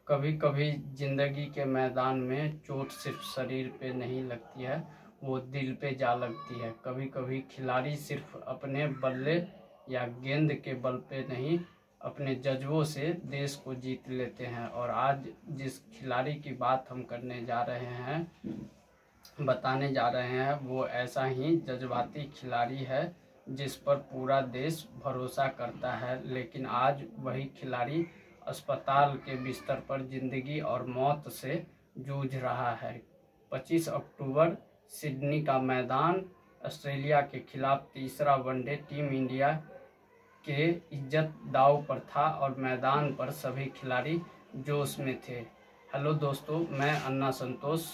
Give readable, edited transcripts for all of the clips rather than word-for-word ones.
कभी कभी जिंदगी के मैदान में चोट सिर्फ शरीर पे नहीं लगती है, वो दिल पे जा लगती है। कभी कभी खिलाड़ी सिर्फ अपने बल्ले या गेंद के बल पे नहीं, अपने जज्बों से देश को जीत लेते हैं। और आज जिस खिलाड़ी की बात हम करने जा रहे हैं, बताने जा रहे हैं, वो ऐसा ही जज्बाती खिलाड़ी है जिस पर पूरा देश भरोसा करता है। लेकिन आज वही खिलाड़ी अस्पताल के बिस्तर पर जिंदगी और मौत से जूझ रहा है। 25 अक्टूबर सिडनी का मैदान ऑस्ट्रेलिया के खिलाफ तीसरा वनडे टीम इंडिया के इज्जत दांव पर था और मैदान पर सभी खिलाड़ी जोश में थे। हेलो दोस्तों, मैं अन्ना संतोष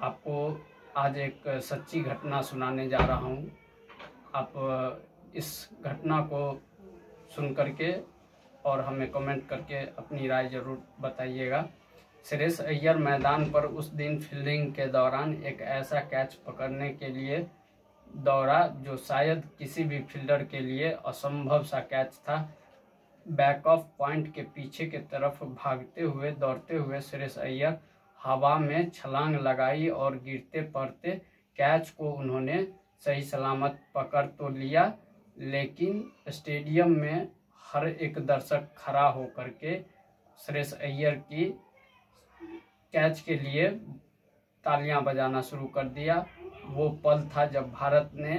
आपको आज एक सच्ची घटना सुनाने जा रहा हूँ। आप इस घटना को सुन करके और हमें कमेंट करके अपनी राय ज़रूर बताइएगा। श्रेयस अय्यर मैदान पर उस दिन फील्डिंग के दौरान एक ऐसा कैच पकड़ने के लिए दौड़ा जो शायद किसी भी फील्डर के लिए असंभव सा कैच था। बैक ऑफ पॉइंट के पीछे की तरफ भागते हुए दौड़ते हुए श्रेयस अय्यर हवा में छलांग लगाई और गिरते पड़ते कैच को उन्होंने सही सलामत पकड़ तो लिया, लेकिन स्टेडियम में हर एक दर्शक खड़ा होकर के श्रेयस अय्यर की कैच के लिए तालियां बजाना शुरू कर दिया। वो पल था जब भारत ने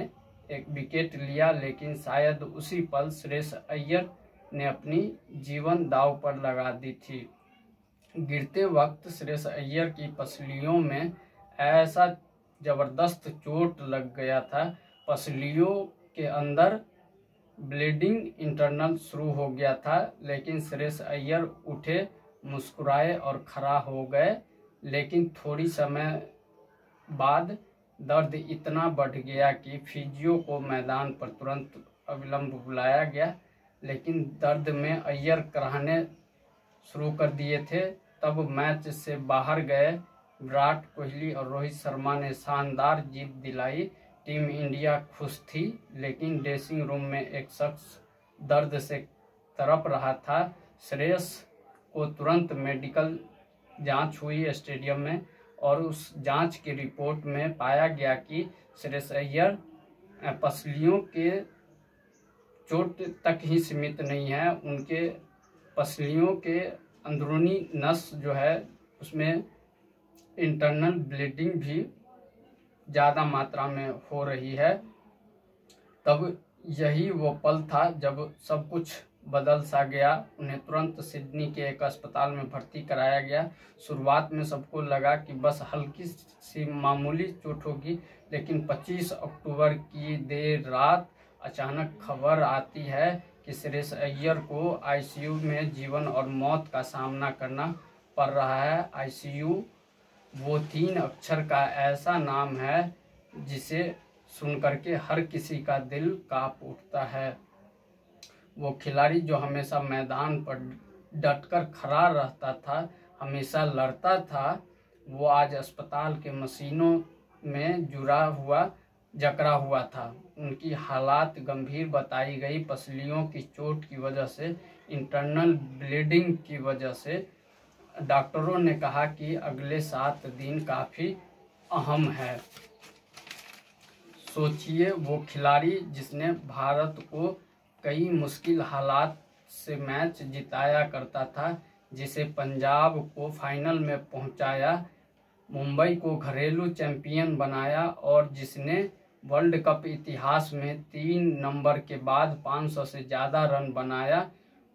एक विकेट लिया, लेकिन शायद उसी पल श्रेयस अय्यर ने अपनी जीवन दांव पर लगा दी थी। गिरते वक्त श्रेयस अय्यर की पसलियों में ऐसा जबरदस्त चोट लग गया था, पसलियों के अंदर ब्लीडिंग इंटरनल शुरू हो गया था। लेकिन श्रेयस अय्यर उठे, मुस्कुराए और खड़ा हो गए। लेकिन थोड़ी समय बाद दर्द इतना बढ़ गया कि फिजियो को मैदान पर तुरंत अविलंब बुलाया गया। लेकिन दर्द में अय्यर कराहने शुरू कर दिए थे। तब मैच से बाहर गए विराट कोहली और रोहित शर्मा ने शानदार जीत दिलाई। टीम इंडिया खुश थी, लेकिन ड्रेसिंग रूम में एक शख्स दर्द से तड़प रहा था। श्रेयस को तुरंत मेडिकल जांच हुई स्टेडियम में और उस जांच की रिपोर्ट में पाया गया कि श्रेयस अय्यर पसलियों के चोट तक ही सीमित नहीं है, उनके पसलियों के अंदरूनी नस जो है उसमें इंटरनल ब्लीडिंग भी ज़्यादा मात्रा में हो रही है। तब यही वो पल था जब सब कुछ बदल सा गया। उन्हें तुरंत सिडनी के एक अस्पताल में भर्ती कराया गया। शुरुआत में सबको लगा कि बस हल्की सी मामूली चोट होगी, लेकिन 25 अक्टूबर की देर रात अचानक खबर आती है कि श्रेयस अय्यर को आईसीयू में जीवन और मौत का सामना करना पड़ रहा है। आईसीयू वो 3 अक्षर का ऐसा नाम है जिसे सुन करके हर किसी का दिल कांप उठता है। वो खिलाड़ी जो हमेशा मैदान पर डटकर खड़ा रहता था, हमेशा लड़ता था, वो आज अस्पताल के मशीनों में जकड़ा हुआ था। उनकी हालात गंभीर बताई गई। पसलियों की चोट की वजह से, इंटरनल ब्लीडिंग की वजह से डॉक्टरों ने कहा कि अगले 7 दिन काफ़ी अहम है। सोचिए, वो खिलाड़ी जिसने भारत को कई मुश्किल हालात से मैच जिताया करता था, जिसे पंजाब को फाइनल में पहुंचाया, मुंबई को घरेलू चैंपियन बनाया और जिसने वर्ल्ड कप इतिहास में 3 नंबर के बाद 500 से ज़्यादा रन बनाया,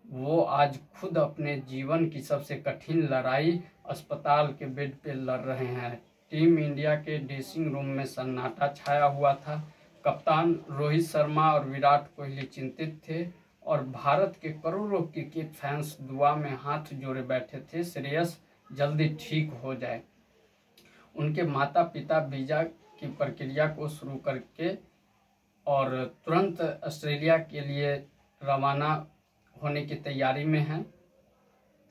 वो आज खुद अपने जीवन की सबसे कठिन लड़ाई अस्पताल के बेड पे लड़ रहे हैं। टीम इंडिया के ड्रेसिंग रूम में सन्नाटा छाया हुआ था। कप्तान रोहित शर्मा और विराट कोहली चिंतित थे और भारत के करोड़ों क्रिकेट फैंस दुआ में हाथ जोड़े बैठे थे, श्रेयस जल्दी ठीक हो जाए। उनके माता पिता वीज़ा की प्रक्रिया को शुरू करके और तुरंत ऑस्ट्रेलिया के लिए रवाना होने की तैयारी में हैं,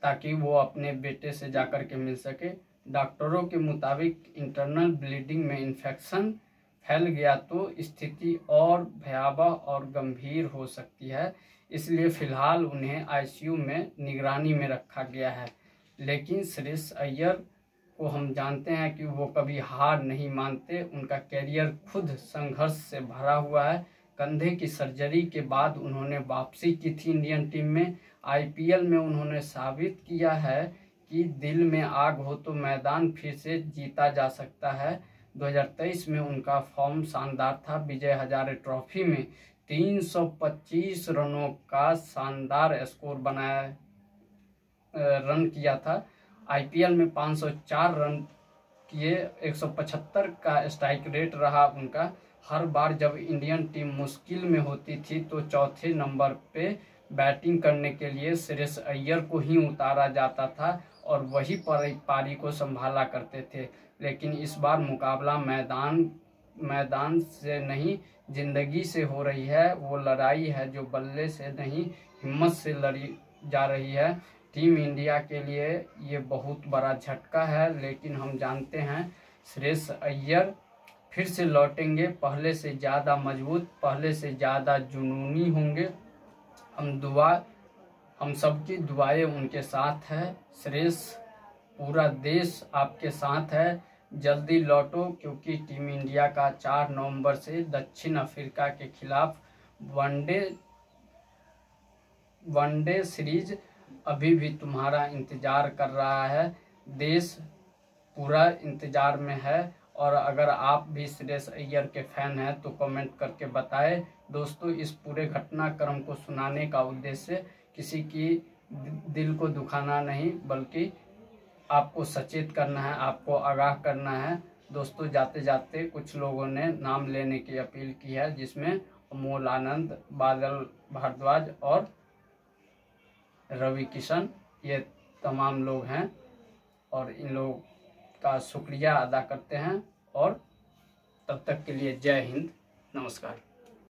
ताकि वो अपने बेटे से जाकर के मिल सके। डॉक्टरों के मुताबिक इंटरनल ब्लीडिंग में इन्फेक्शन फैल गया तो स्थिति और भयावह और गंभीर हो सकती है, इसलिए फ़िलहाल उन्हें आईसीयू में निगरानी में रखा गया है। लेकिन श्रेयस अय्यर को हम जानते हैं कि वो कभी हार नहीं मानते। उनका कैरियर खुद संघर्ष से भरा हुआ है। कंधे की सर्जरी के बाद उन्होंने वापसी की थी इंडियन टीम में। आईपीएल में उन्होंने साबित किया है कि दिल में आग हो तो मैदान फिर से जीता जा सकता है। 2023 में उनका फॉर्म शानदार था। विजय हजारे ट्रॉफी में 325 रनों का शानदार स्कोर रन किया था। आईपीएल में 504 रन किए, 175 का स्ट्राइक रेट रहा उनका। हर बार जब इंडियन टीम मुश्किल में होती थी तो चौथे नंबर पे बैटिंग करने के लिए श्रेयस अय्यर को ही उतारा जाता था और वही पारी को संभाला करते थे। लेकिन इस बार मुकाबला मैदान से नहीं, जिंदगी से हो रही है। वो लड़ाई है जो बल्ले से नहीं, हिम्मत से लड़ी जा रही है। टीम इंडिया के लिए ये बहुत बड़ा झटका है, लेकिन हम जानते हैं श्रेयस अय्यर फिर से लौटेंगे, पहले से ज़्यादा मजबूत, पहले से ज़्यादा जुनूनी होंगे। हम सबकी दुआएं उनके साथ है। श्रेयस, पूरा देश आपके साथ है। जल्दी लौटो, क्योंकि टीम इंडिया का 4 नवंबर से दक्षिण अफ्रीका के खिलाफ वनडे सीरीज अभी भी तुम्हारा इंतजार कर रहा है। देश पूरा इंतजार में है। और अगर आप भी श्रेयस अय्यर के फैन हैं तो कमेंट करके बताएं। दोस्तों, इस पूरे घटनाक्रम को सुनाने का उद्देश्य किसी की दिल को दुखाना नहीं, बल्कि आपको सचेत करना है, आपको आगाह करना है। दोस्तों, जाते जाते कुछ लोगों ने नाम लेने की अपील की है, जिसमें अमोल आनंद, बादल भारद्वाज और रवि किशन, ये तमाम लोग हैं और इन लोग का शुक्रिया अदा करते हैं। और तब तक के लिए जय हिंद, नमस्कार।